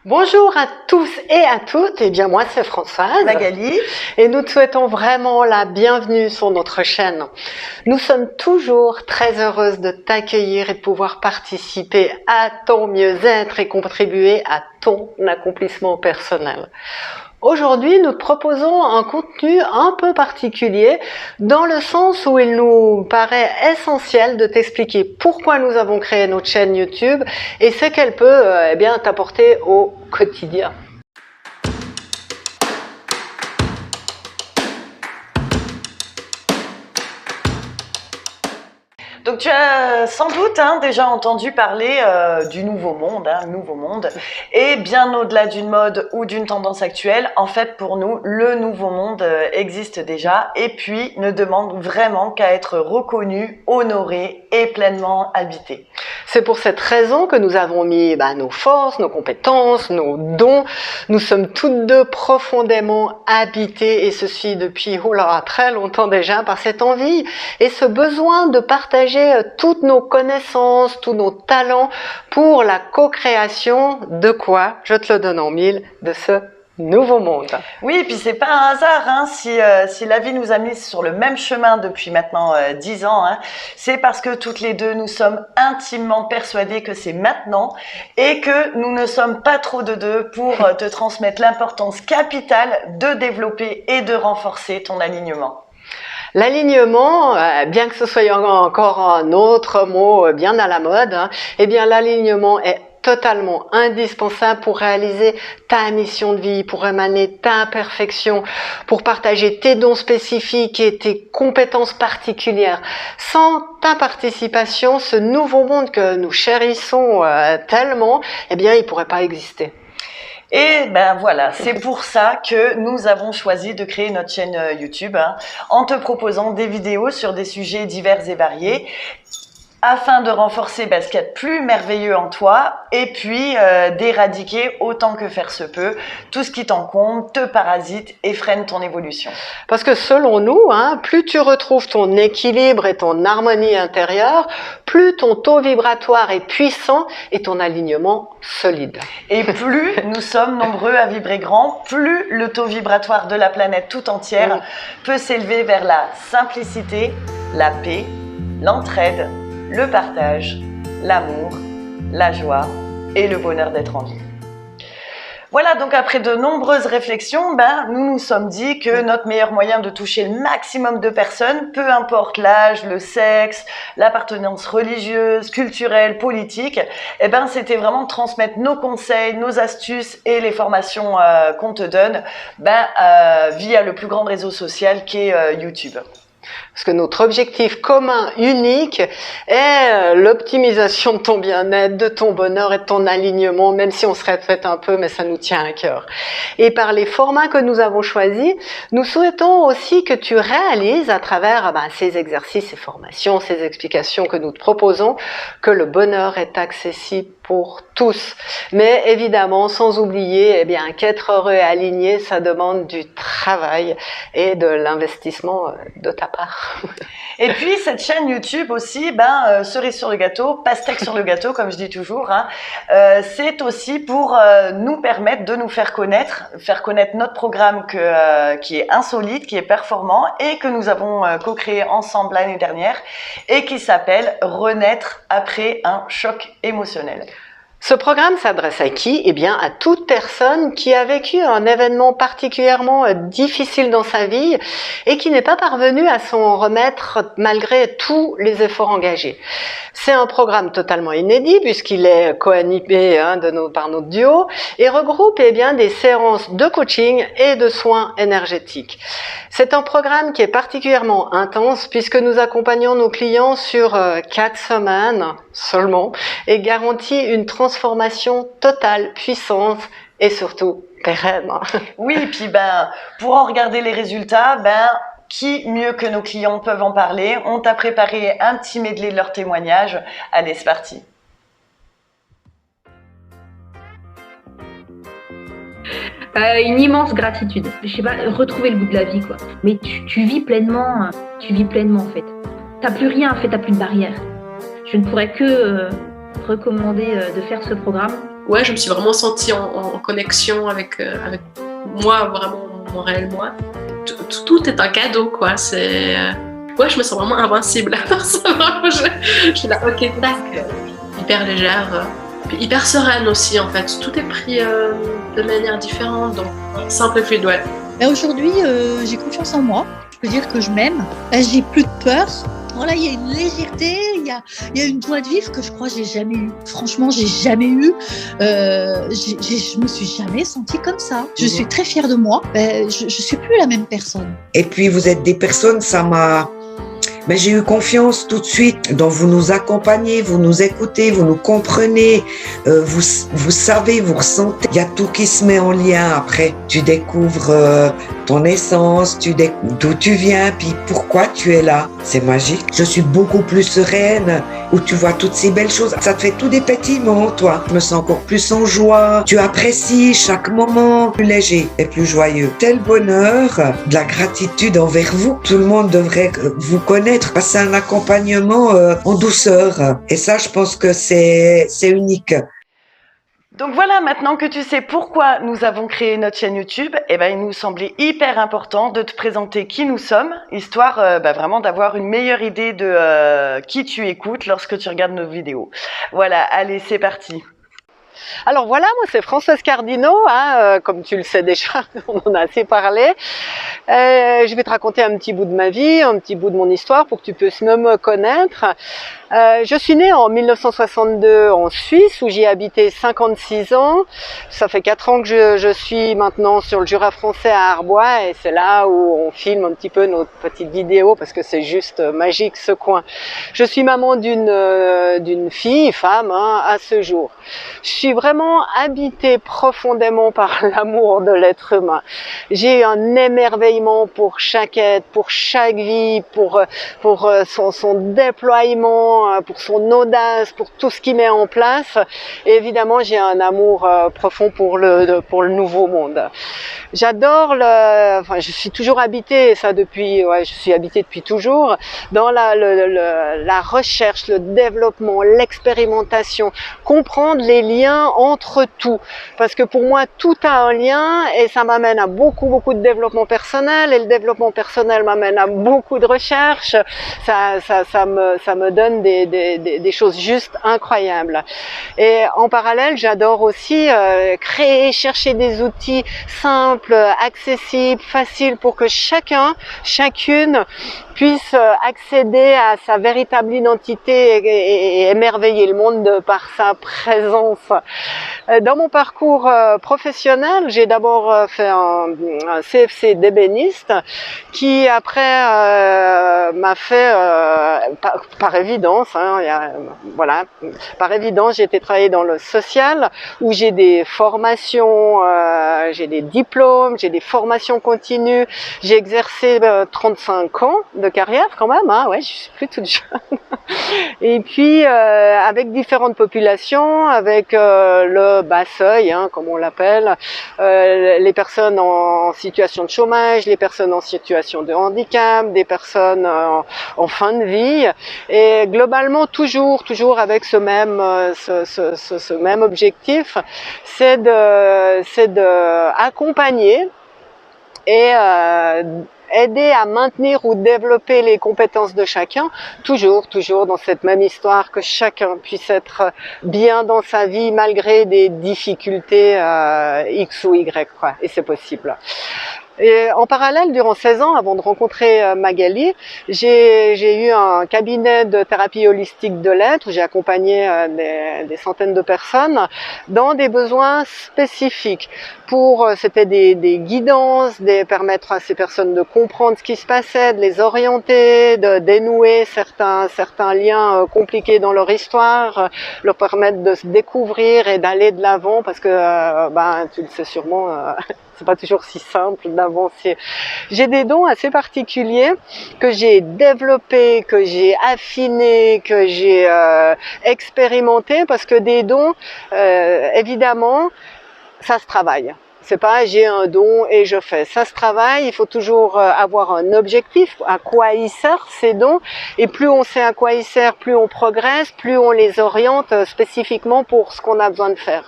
Bonjour à tous et à toutes, et bien moi c'est Françoise, Magali, et nous te souhaitons vraiment la bienvenue sur notre chaîne. Nous sommes toujours très heureuses de t'accueillir et de pouvoir participer à ton mieux-être et contribuer à ton accomplissement personnel. Aujourd'hui, nous te proposons un contenu un peu particulier dans le sens où il nous paraît essentiel de t'expliquer pourquoi nous avons créé notre chaîne YouTube et ce qu'elle peut t'apporter au quotidien. donc tu as sans doute déjà entendu parler du nouveau monde, nouveau monde, et bien au-delà d'une mode ou d'une tendance actuelle, en fait pour nous, le nouveau monde existe déjà et puis ne demande vraiment qu'à être reconnu, honoré et pleinement habité. C'est pour cette raison que nous avons mis nos forces, nos compétences, nos dons. Nous sommes toutes deux profondément habitées et ceci depuis très longtemps déjà par cette envie et ce besoin de partager toutes nos connaissances, tous nos talents pour la co-création de quoi, je te le donne en mille, de ce nouveau monde. Oui, et puis c'est pas un hasard si la vie nous a mis sur le même chemin depuis maintenant 10 ans. C'est parce que toutes les deux nous sommes intimement persuadées que c'est maintenant et que nous ne sommes pas trop de deux pour te transmettre l'importance capitale de développer et de renforcer ton alignement. L'alignement, bien que ce soit encore un autre mot bien à la mode, l'alignement est totalement indispensable pour réaliser ta mission de vie, pour émaner ta perfection, pour partager tes dons spécifiques et tes compétences particulières. Sans ta participation, ce nouveau monde que nous chérissons tellement, il pourrait pas exister. Et voilà, c'est pour ça que nous avons choisi de créer notre chaîne YouTube en te proposant des vidéos sur des sujets divers et variés afin de renforcer ce qu'il y a de plus merveilleux en toi et puis d'éradiquer autant que faire se peut tout ce qui t'encombre, te parasite et freine ton évolution. Parce que selon nous, plus tu retrouves ton équilibre et ton harmonie intérieure, plus ton taux vibratoire est puissant et ton alignement solide. Et plus nous sommes nombreux à vibrer grand, plus le taux vibratoire de la planète tout entière peut s'élever vers la simplicité, la paix, l'entraide, le partage, l'amour, la joie et le bonheur d'être en vie. Voilà, donc après de nombreuses réflexions, nous nous sommes dit que notre meilleur moyen de toucher le maximum de personnes, peu importe l'âge, le sexe, l'appartenance religieuse, culturelle, politique, c'était vraiment de transmettre nos conseils, nos astuces et les formations qu'on te donne via le plus grand réseau social qui est YouTube. Parce que notre objectif commun, unique, est l'optimisation de ton bien-être, de ton bonheur et de ton alignement, même si on se répète un peu, mais ça nous tient à cœur. Et par les formats que nous avons choisis, nous souhaitons aussi que tu réalises à travers ces exercices, ces formations, ces explications que nous te proposons, que le bonheur est accessible pour tous. Mais évidemment, sans oublier qu'être heureux et aligné, ça demande du travail et de l'investissement de ta part. Et puis cette chaîne YouTube aussi, cerise sur le gâteau, pastèque sur le gâteau, comme je dis toujours, c'est aussi pour nous permettre de nous faire connaître notre programme qui est insolite, qui est performant et que nous avons co-créé ensemble l'année dernière et qui s'appelle Renaître après un choc émotionnel. Ce programme s'adresse à qui? À toute personne qui a vécu un événement particulièrement difficile dans sa vie et qui n'est pas parvenue à s'en remettre malgré tous les efforts engagés. C'est un programme totalement inédit puisqu'il est co-animé par notre duo et regroupe des séances de coaching et de soins énergétiques. C'est un programme qui est particulièrement intense puisque nous accompagnons nos clients sur 4 semaines seulement et garantit une transformation totale, puissante et surtout pérenne. Oui, et puis pour en regarder les résultats, qui mieux que nos clients peuvent en parler? On t'a préparé un petit medley de leurs témoignages. Allez, c'est parti. Une immense gratitude. Je sais pas, retrouver le goût de la vie, quoi. Mais tu vis pleinement en fait. T'as plus rien, en fait, t'as plus de barrières. Je ne pourrais que recommander de faire ce programme ouais, je me suis vraiment sentie en connexion avec moi, vraiment mon réel moi. Tout est un cadeau, quoi. Ouais, je me sens vraiment invincible. Je suis là, ok, tac, hyper légère, puis hyper sereine aussi, en fait. Tout est pris de manière différente, donc simple et fluide, ouais. Aujourd'hui, j'ai confiance en moi. Je peux dire que je m'aime. J'ai plus de peur. Voilà, il y a une légèreté, il y a une joie de vivre que je crois que j'ai jamais eu. Franchement, j'ai jamais eu. Je me suis jamais sentie comme ça. Je suis très fière de moi. Je suis plus la même personne. Et puis vous êtes des personnes, j'ai eu confiance tout de suite. Donc vous nous accompagnez, vous nous écoutez, vous nous comprenez, vous savez, vous ressentez. Il y a tout qui se met en lien après. Tu découvres ton essence, d'où tu viens, puis pourquoi tu es là. C'est magique. Je suis beaucoup plus sereine, où tu vois toutes ces belles choses. Ça te fait tout des pétillements, toi. Je me sens encore plus en joie. Tu apprécies chaque moment plus léger et plus joyeux. Tel bonheur, de la gratitude envers vous. Tout le monde devrait vous connaître, passer un accompagnement en douceur. Et ça, je pense que c'est unique. Donc voilà, maintenant que tu sais pourquoi nous avons créé notre chaîne YouTube, il nous semblait hyper important de te présenter qui nous sommes, histoire vraiment d'avoir une meilleure idée de qui tu écoutes lorsque tu regardes nos vidéos. Voilà, allez, c'est parti. Alors voilà, moi c'est Françoise Cardino, comme tu le sais déjà, on en a assez parlé. Je vais te raconter un petit bout de ma vie, un petit bout de mon histoire pour que tu puisses mieux me connaître. Je suis née en 1962 en Suisse où j'y ai habité 56 ans. Ça fait 4 ans que je suis maintenant sur le Jura français à Arbois et c'est là où on filme un petit peu nos petites vidéos parce que c'est juste magique ce coin. Je suis maman d'une femme à ce jour. Je suis vraiment habitée profondément par l'amour de l'être humain. J'ai un émerveillement pour chaque être, pour chaque vie, pour son déploiement, pour son audace, pour tout ce qu'il met en place. Et évidemment, j'ai un amour profond pour le nouveau monde. J'adore je suis toujours habitée, je suis habitée depuis toujours, dans la recherche, le développement, l'expérimentation, comprendre les liens entre tout. Parce que pour moi, tout a un lien et ça m'amène à beaucoup de développement personnel et le développement personnel m'amène à beaucoup de recherche. Ça me donne des choses juste incroyables. Et en parallèle, j'adore aussi créer, chercher des outils simples, accessibles, faciles pour que chacune puisse accéder à sa véritable identité et émerveiller le monde par sa présence. Dans mon parcours professionnel, j'ai d'abord fait un CFC d'ébéniste qui après m'a fait par évidence, par évidence, j'ai été travailler dans le social où j'ai des formations, j'ai des diplômes, j'ai des formations continues, j'ai exercé 35 ans de carrière quand même, je suis plus toute jeune. Et puis avec différentes populations, avec le bas seuil, comme on l'appelle, les personnes en situation de chômage, les personnes en situation de handicap, des personnes en fin de vie, et globalement toujours avec ce même objectif, c'est de accompagner et aider à maintenir ou développer les compétences de chacun, toujours dans cette même histoire, que chacun puisse être bien dans sa vie malgré des difficultés X ou Y, et c'est possible. Et en parallèle, durant 16 ans, avant de rencontrer Magali, j'ai eu un cabinet de thérapie holistique de l'être où j'ai accompagné des centaines de personnes dans des besoins spécifiques. C'était des guidances, permettre à ces personnes de comprendre ce qui se passait, de les orienter, de dénouer certains liens compliqués dans leur histoire, leur permettre de se découvrir et d'aller de l'avant parce que, tu le sais sûrement, c'est pas toujours si simple d'avancer. J'ai des dons assez particuliers que j'ai développés, que j'ai affinés, que j'ai expérimentés parce que des dons, évidemment, ça se travaille. C'est pas j'ai un don et je fais. Ça se travaille, il faut toujours avoir un objectif, à quoi ils servent ces dons, et plus on sait à quoi ils servent, plus on progresse, plus on les oriente spécifiquement pour ce qu'on a besoin de faire.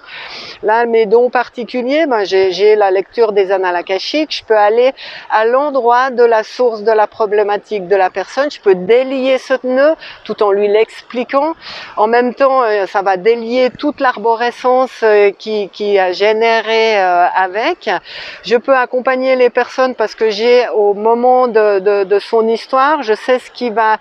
Là, mes dons particuliers, ben, j'ai la lecture des annales akashiques, je peux aller à l'endroit de la source de la problématique de la personne, je peux délier ce nœud tout en lui l'expliquant. En même temps, ça va délier toute l'arborescence qui a généré avec. Je peux accompagner les personnes parce que j'ai au moment de son histoire, je sais ce qui va,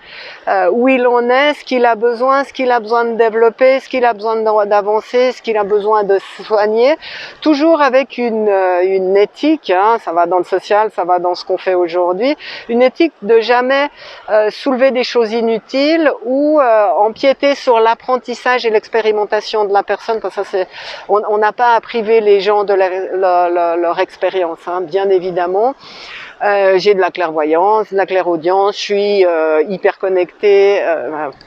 où il en est, ce qu'il a besoin de développer, ce qu'il a besoin d'avancer, ce qu'il a besoin de soigner, toujours avec une éthique, hein, ça va dans le social, ça va dans ce qu'on fait aujourd'hui, une éthique de jamais soulever des choses inutiles ou empiéter sur l'apprentissage et l'expérimentation de la personne, parce que ça, on n'a pas à priver les gens de leur expérience, hein, bien évidemment. J'ai de la clairvoyance, de la clairaudience, je suis hyper connectée,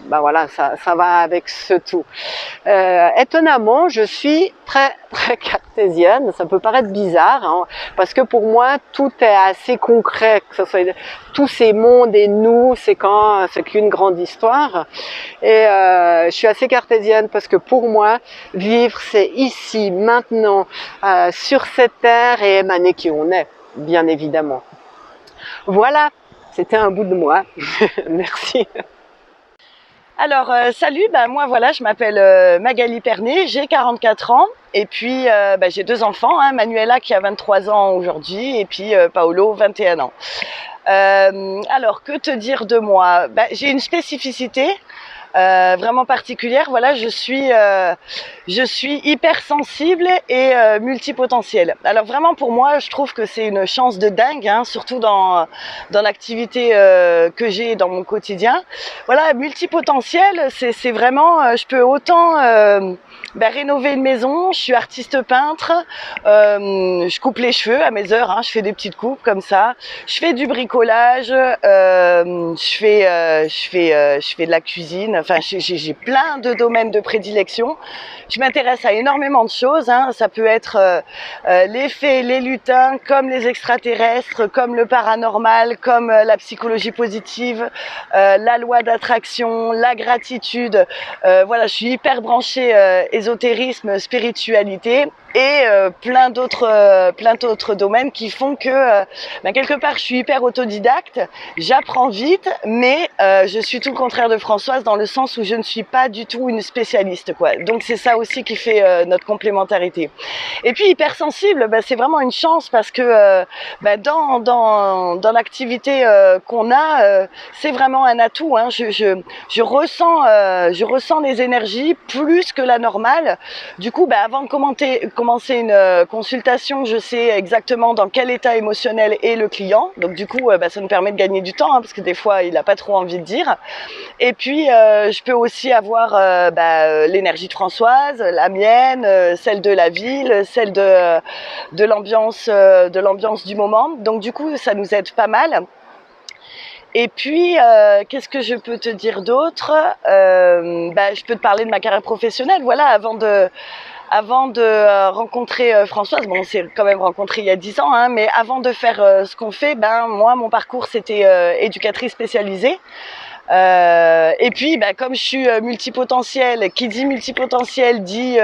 ben voilà, ça va avec ce tout. Étonnamment, je suis très cartésienne, ça peut paraître bizarre, hein, parce que pour moi, tout est assez concret, que ce soit tous ces mondes et nous, c'est qu'une grande histoire. Et je suis assez cartésienne parce que pour moi, vivre, c'est ici, maintenant, sur cette terre et émaner qui on est, bien évidemment. Voilà, c'était un bout de moi. Merci. Alors, salut, moi voilà, je m'appelle Magali Pernet, j'ai 44 ans et puis j'ai 2 enfants, hein, Manuela qui a 23 ans aujourd'hui et puis Paolo, 21 ans. Alors, que te dire de moi? J'ai une spécificité vraiment particulière. Voilà, je suis hypersensible et multipotentielle. Alors vraiment pour moi, je trouve que c'est une chance de dingue, hein, surtout dans l'activité que j'ai dans mon quotidien. Voilà, multipotentielle, c'est vraiment, je peux autant rénover une maison. Je suis artiste peintre, je coupe les cheveux à mes heures, hein, je fais des petites coupes comme ça. Je fais du bricolage, je fais de la cuisine. Enfin, j'ai plein de domaines de prédilection. Je m'intéresse à énormément de choses, hein. Ça peut être les fées, les lutins, comme les extraterrestres, comme le paranormal, comme la psychologie positive, la loi d'attraction, la gratitude. Voilà, je suis hyper branchée ésotérisme, spiritualité et plein d'autres domaines qui font que quelque part je suis hyper autodidacte, j'apprends vite, mais je suis tout le contraire de Françoise dans le sens où je ne suis pas du tout une spécialiste, quoi. Donc c'est ça aussi qui fait notre complémentarité. Et puis hypersensible, c'est vraiment une chance parce que dans l'activité qu'on a, c'est vraiment un atout, hein. Je ressens les énergies plus que la normale. Du coup, avant de commencer une consultation, je sais exactement dans quel état émotionnel est le client. Donc du coup, ça nous permet de gagner du temps, hein, parce que des fois, il n'a pas trop envie de dire. Et puis, je peux aussi avoir l'énergie de Françoise, la mienne, celle de la ville, celle de l'ambiance du moment. Donc du coup, ça nous aide pas mal. Et puis, qu'est-ce que je peux te dire d'autre? Je peux te parler de ma carrière professionnelle. Voilà, avant de rencontrer Françoise, on s'est quand même rencontrés il y a 10 ans, hein, mais avant de faire ce qu'on fait, moi, mon parcours, c'était éducatrice spécialisée. Et puis, comme je suis multipotentielle, qui dit multipotentielle dit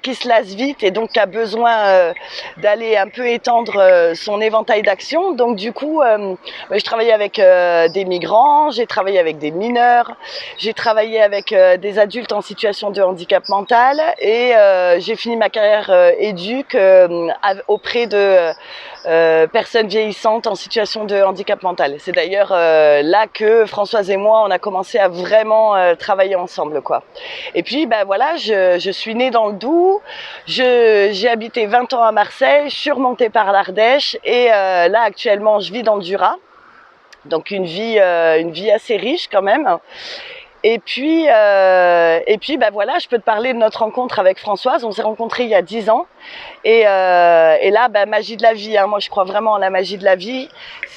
qui se lasse vite et donc qui a besoin d'aller un peu étendre son éventail d'action. Donc du coup, je travaillais avec des migrants, j'ai travaillé avec des mineurs, j'ai travaillé avec des adultes en situation de handicap mental et j'ai fini ma carrière éduc auprès de personnes vieillissantes en situation de handicap mental. C'est d'ailleurs là que Françoise et moi, on a commencé à vraiment travailler ensemble, quoi. Et puis, voilà, je suis née dans le Doubs, j'ai habité 20 ans à Marseille, je suis remontée par l'Ardèche et là, actuellement, je vis dans le Jura. Donc, une vie assez riche quand même. Bah voilà, je peux te parler de notre rencontre avec Françoise. On s'est rencontrés il y a 10 ans. Et là, bah, magie de la vie. Hein. Moi, je crois vraiment en la magie de la vie.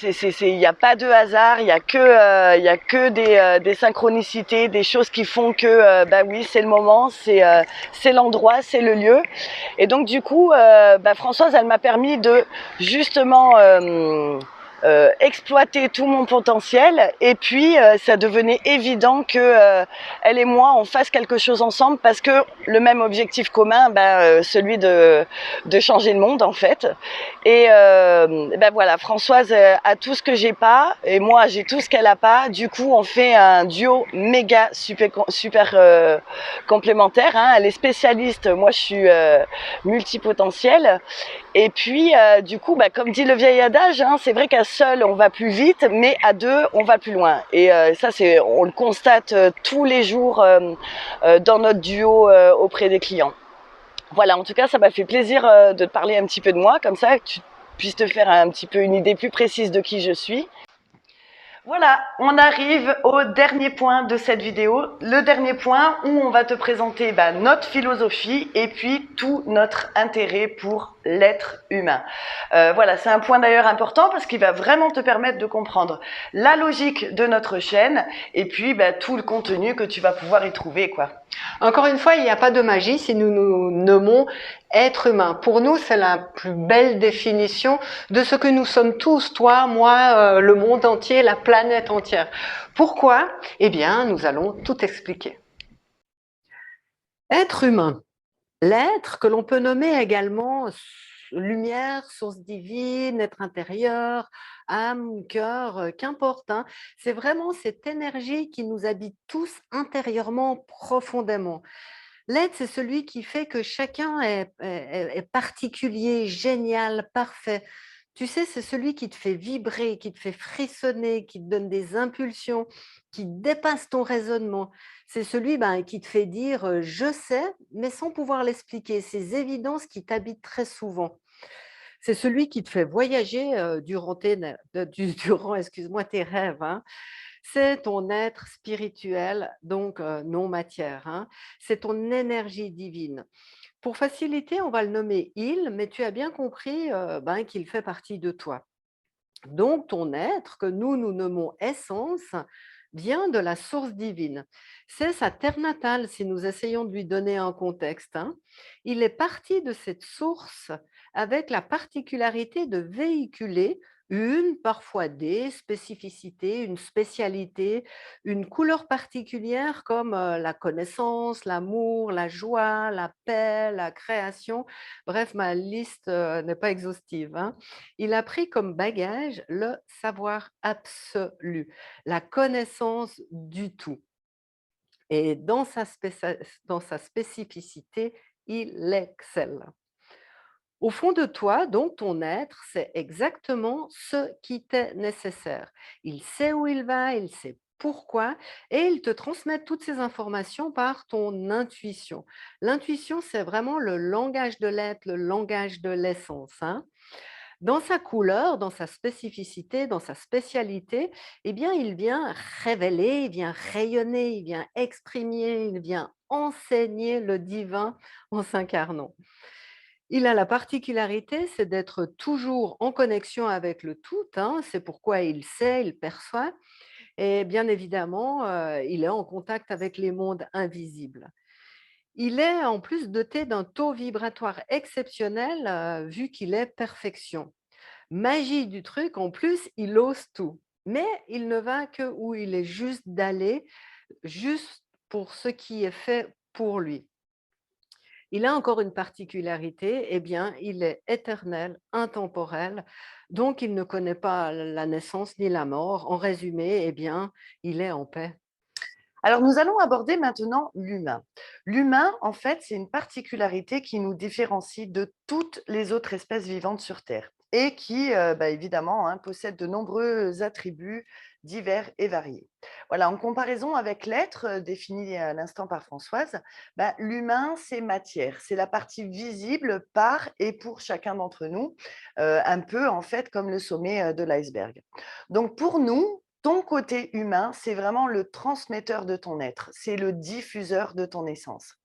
Il n'y a pas de hasard. Il y a que des synchronicités, des choses qui font que, bah oui, c'est le moment, c'est l'endroit, c'est le lieu. Et donc, du coup, bah, Françoise, elle m'a permis de justement exploiter tout mon potentiel, et puis ça devenait évident que elle et moi on fasse quelque chose ensemble, parce que le même objectif commun, celui de changer le monde en fait. Et voilà, Françoise a tout ce que j'ai pas, et moi j'ai tout ce qu'elle a pas. Du coup on fait un duo méga super complémentaire, hein. Elle est spécialiste, moi je suis multipotentielle. Et puis, du coup, bah, comme dit le vieil adage, hein, c'est vrai qu'à seul, on va plus vite, mais à deux, on va plus loin. Et ça, on le constate tous les jours dans notre duo auprès des clients. Voilà, en tout cas, ça m'a fait plaisir de te parler un petit peu de moi, comme ça, que tu puisses te faire un petit peu une idée plus précise de qui je suis. Voilà, on arrive au dernier point de cette vidéo, le dernier point où on va te présenter notre philosophie et puis tout notre intérêt pour l'être humain. Voilà, c'est un point d'ailleurs important parce qu'il va vraiment te permettre de comprendre la logique de notre chaîne et puis tout le contenu que tu vas pouvoir y trouver, quoi. Encore une fois, il n'y a pas de magie si nous nous nommons être humain. Pour nous, c'est la plus belle définition de ce que nous sommes tous, toi, moi, le monde entier, la planète entière. Pourquoi? Eh bien, nous allons tout expliquer. Être humain, l'être que l'on peut nommer également lumière, source divine, être intérieur, âme, cœur, qu'importe, hein. C'est vraiment cette énergie qui nous habite tous intérieurement, profondément. L'être, c'est celui qui fait que chacun est particulier, génial, parfait. Tu sais, c'est celui qui te fait vibrer, qui te fait frissonner, qui te donne des impulsions, qui dépasse ton raisonnement. C'est celui qui te fait dire je sais, mais sans pouvoir l'expliquer. Ces évidences qui t'habitent très souvent. C'est celui qui te fait voyager durant, excuse-moi, tes rêves, hein. C'est ton être spirituel, donc non matière, hein. C'est ton énergie divine. Pour faciliter, on va le nommer il, mais tu as bien compris qu'il fait partie de toi. Donc, ton être, que nous nommons essence, vient de la source divine. C'est sa terre natale, si nous essayons de lui donner un contexte, hein. Il est parti de cette source avec la particularité de véhiculer une, parfois des spécificités, une spécialité, une couleur particulière comme la connaissance, l'amour, la joie, la paix, la création. Bref, ma liste n'est pas exhaustive, hein. Il a pris comme bagage le savoir absolu, la connaissance du tout. Et dans sa spécificité, il excelle. Au fond de toi, donc ton être, c'est exactement ce qui t'est nécessaire. Il sait où il va, il sait pourquoi, et il te transmet toutes ces informations par ton intuition. L'intuition, c'est vraiment le langage de l'être, le langage de l'essence, hein. Dans sa couleur, dans sa spécificité, dans sa spécialité, eh bien, il vient révéler, il vient rayonner, il vient exprimer, il vient enseigner le divin en s'incarnant. Il a la particularité, c'est d'être toujours en connexion avec le tout, hein. C'est pourquoi il sait, il perçoit, et bien évidemment, il est en contact avec les mondes invisibles. Il est en plus doté d'un taux vibratoire exceptionnel, vu qu'il est perfection. Magie du truc, en plus, il ose tout. Mais il ne va que où il est juste d'aller, juste pour ce qui est fait pour lui. Il a encore une particularité, eh bien, il est éternel, intemporel, donc il ne connaît pas la naissance ni la mort. En résumé, eh bien, il est en paix. Alors, nous allons aborder maintenant l'humain. L'humain, en fait, c'est une particularité qui nous différencie de toutes les autres espèces vivantes sur Terre et qui, évidemment, hein, possède de nombreux attributs divers et variés. Voilà, en comparaison avec l'être défini à l'instant par Françoise, l'humain, c'est matière, c'est la partie visible par et pour chacun d'entre nous, un peu en fait comme le sommet de l'iceberg. Donc pour nous, Ton côté humain, c'est vraiment le transmetteur de ton être, c'est le diffuseur de ton essence.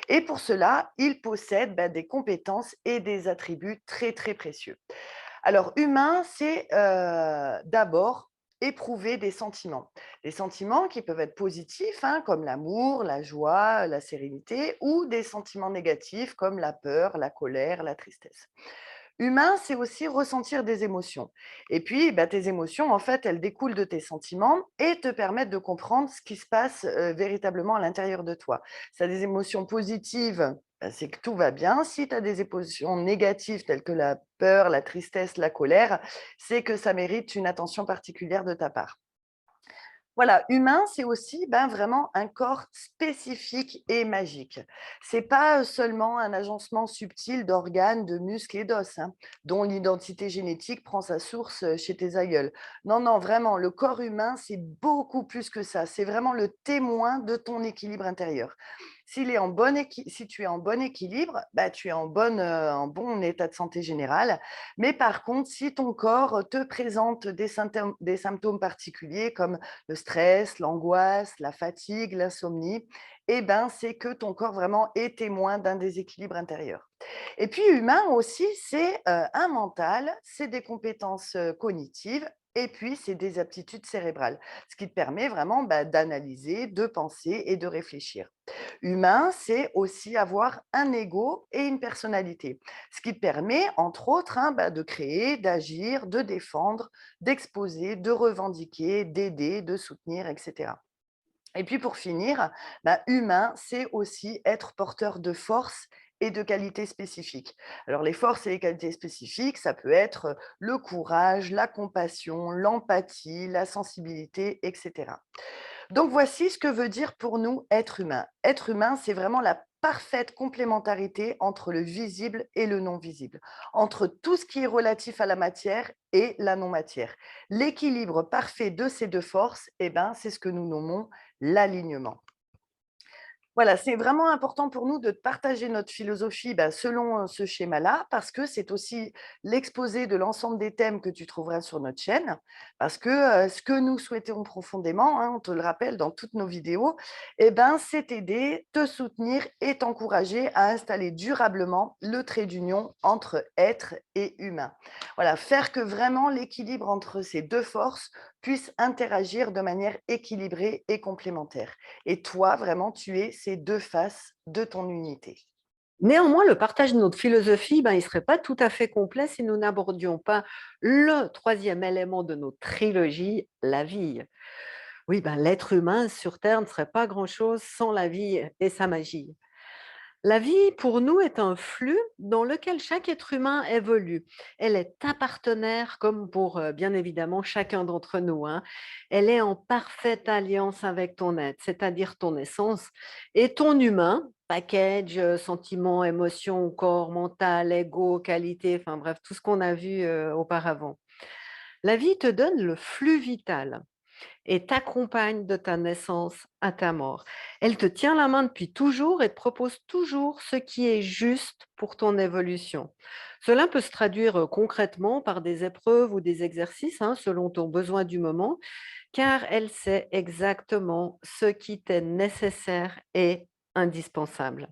Et pour cela, il possède des compétences et des attributs très très précieux. Alors, humain, c'est d'abord éprouver des sentiments. Des sentiments qui peuvent être positifs, hein, comme l'amour, la joie, la sérénité, ou des sentiments négatifs comme la peur, la colère, la tristesse. Humain, c'est aussi ressentir des émotions. Et puis, tes émotions, en fait, elles découlent de tes sentiments et te permettent de comprendre ce qui se passe véritablement à l'intérieur de toi. Si tu as des émotions positives, c'est que tout va bien. Si tu as des émotions négatives telles que la peur, la tristesse, la colère, c'est que ça mérite une attention particulière de ta part. Voilà, humain, c'est aussi vraiment un corps spécifique et magique. C'est pas seulement un agencement subtil d'organes, de muscles et d'os, hein, dont l'identité génétique prend sa source chez tes aïeuls. Non, non, vraiment, le corps humain, c'est beaucoup plus que ça. C'est vraiment le témoin de ton équilibre intérieur. Si tu es en bon équilibre, tu es en bon état de santé général. Mais par contre, si ton corps te présente des symptômes particuliers comme le stress, l'angoisse, la fatigue, l'insomnie, c'est que ton corps vraiment est témoin d'un déséquilibre intérieur. Et puis humain aussi, c'est un mental, c'est des compétences cognitives et puis c'est des aptitudes cérébrales, ce qui te permet vraiment d'analyser, de penser et de réfléchir. Humain, c'est aussi avoir un ego et une personnalité, ce qui te permet, entre autres, de créer, d'agir, de défendre, d'exposer, de revendiquer, d'aider, de soutenir, etc. Et puis pour finir, humain, c'est aussi être porteur de force et de qualités spécifiques. Alors les forces et les qualités spécifiques, ça peut être le courage, la compassion, l'empathie, la sensibilité, etc. Donc voici ce que veut dire pour nous être humain. Être humain, c'est vraiment la parfaite complémentarité entre le visible et le non visible, entre tout ce qui est relatif à la matière et la non-matière. L'équilibre parfait de ces deux forces, c'est ce que nous nommons l'alignement. Voilà, c'est vraiment important pour nous de partager notre philosophie selon ce schéma-là, parce que c'est aussi l'exposé de l'ensemble des thèmes que tu trouveras sur notre chaîne, parce que ce que nous souhaitons profondément, hein, on te le rappelle dans toutes nos vidéos, c'est t'aider, te soutenir et t'encourager à installer durablement le trait d'union entre être et humain. Voilà, faire que vraiment l'équilibre entre ces deux forces puisse interagir de manière équilibrée et complémentaire. Et toi, vraiment, tu es ces deux faces de ton unité. Néanmoins, le partage de notre philosophie, il ne serait pas tout à fait complet si nous n'abordions pas le troisième élément de notre trilogie, la vie. Oui, l'être humain sur Terre ne serait pas grand-chose sans la vie et sa magie. La vie, pour nous, est un flux dans lequel chaque être humain évolue. Elle est ta partenaire, comme pour, bien évidemment, chacun d'entre nous, hein. Elle est en parfaite alliance avec ton être, c'est-à-dire ton essence, et ton humain, package, sentiments, émotions, corps, mental, ego, qualité, enfin bref, tout ce qu'on a vu auparavant. La vie te donne le flux vital et t'accompagne de ta naissance à ta mort. Elle te tient la main depuis toujours et te propose toujours ce qui est juste pour ton évolution. Cela peut se traduire concrètement par des épreuves ou des exercices, hein, selon ton besoin du moment, car elle sait exactement ce qui t'est nécessaire et indispensable.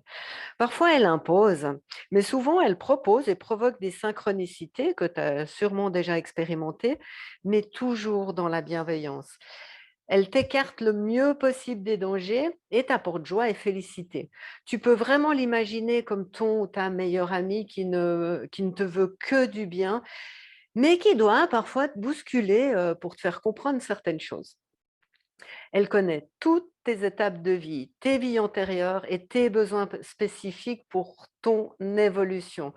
Parfois, elle impose, mais souvent, elle propose et provoque des synchronicités que tu as sûrement déjà expérimentées, mais toujours dans la bienveillance. Elle t'écarte le mieux possible des dangers et t'apporte joie et félicité. Tu peux vraiment l'imaginer comme ton ou ta meilleure amie qui ne te veut que du bien, mais qui doit parfois te bousculer pour te faire comprendre certaines choses. Elle connaît toutes tes étapes de vie, tes vies antérieures et tes besoins spécifiques pour ton évolution,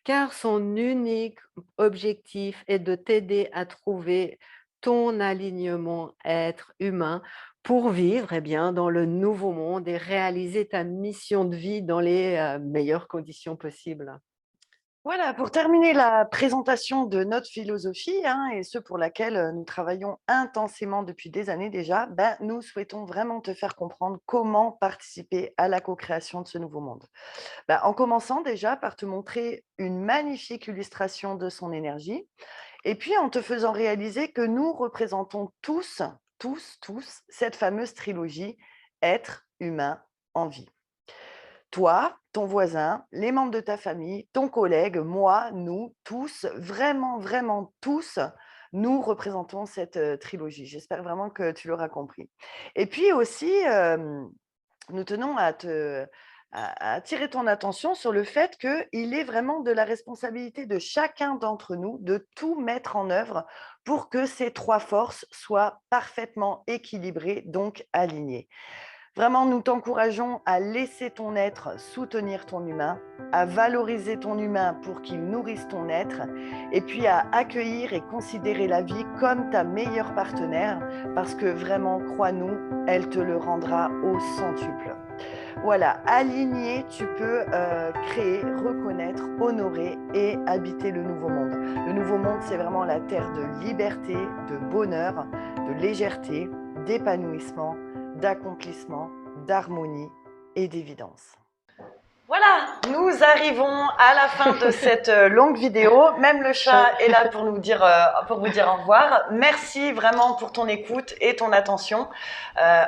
car son unique objectif est de t'aider à trouver ton alignement être humain pour vivre dans le nouveau monde et réaliser ta mission de vie dans les meilleures conditions possibles. Voilà, pour terminer la présentation de notre philosophie, hein, et ce pour laquelle nous travaillons intensément depuis des années déjà, nous souhaitons vraiment te faire comprendre comment participer à la co-création de ce nouveau monde. En commençant déjà par te montrer une magnifique illustration de son énergie. Et puis en te faisant réaliser que nous représentons tous, cette fameuse trilogie être humain en vie. Toi, ton voisin, les membres de ta famille, ton collègue, moi, nous, tous, vraiment, vraiment tous, nous représentons cette trilogie. J'espère vraiment que tu l'auras compris. Et puis aussi, nous tenons à attirer ton attention sur le fait qu'il est vraiment de la responsabilité de chacun d'entre nous de tout mettre en œuvre pour que ces 3 forces soient parfaitement équilibrées, donc alignées. Vraiment, nous t'encourageons à laisser ton être soutenir ton humain, à valoriser ton humain pour qu'il nourrisse ton être, et puis à accueillir et considérer la vie comme ta meilleure partenaire, parce que vraiment, crois-nous, elle te le rendra au centuple. Voilà, aligné, tu peux créer, reconnaître, honorer et habiter le nouveau monde. Le nouveau monde, c'est vraiment la terre de liberté, de bonheur, de légèreté, d'épanouissement, d'accomplissement, d'harmonie et d'évidence. Voilà, nous arrivons à la fin de cette longue vidéo. Même le chat est là pour vous dire au revoir. Merci vraiment pour ton écoute et ton attention.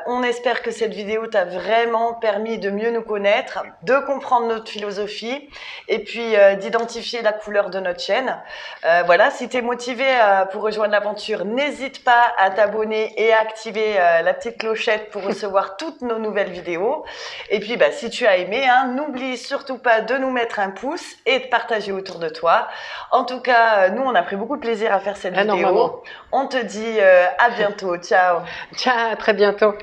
On espère que cette vidéo t'a vraiment permis de mieux nous connaître, de comprendre notre philosophie et puis d'identifier la couleur de notre chaîne. Voilà, si tu es motivé pour rejoindre l'aventure, n'hésite pas à t'abonner et à activer la petite clochette pour recevoir toutes nos nouvelles vidéos. Et puis, si tu as aimé, n'oublie surtout pas de nous mettre un pouce et de partager autour de toi. En tout cas, nous, on a pris beaucoup de plaisir à faire cette vidéo. On te dit à bientôt. Ciao. Ciao, à très bientôt.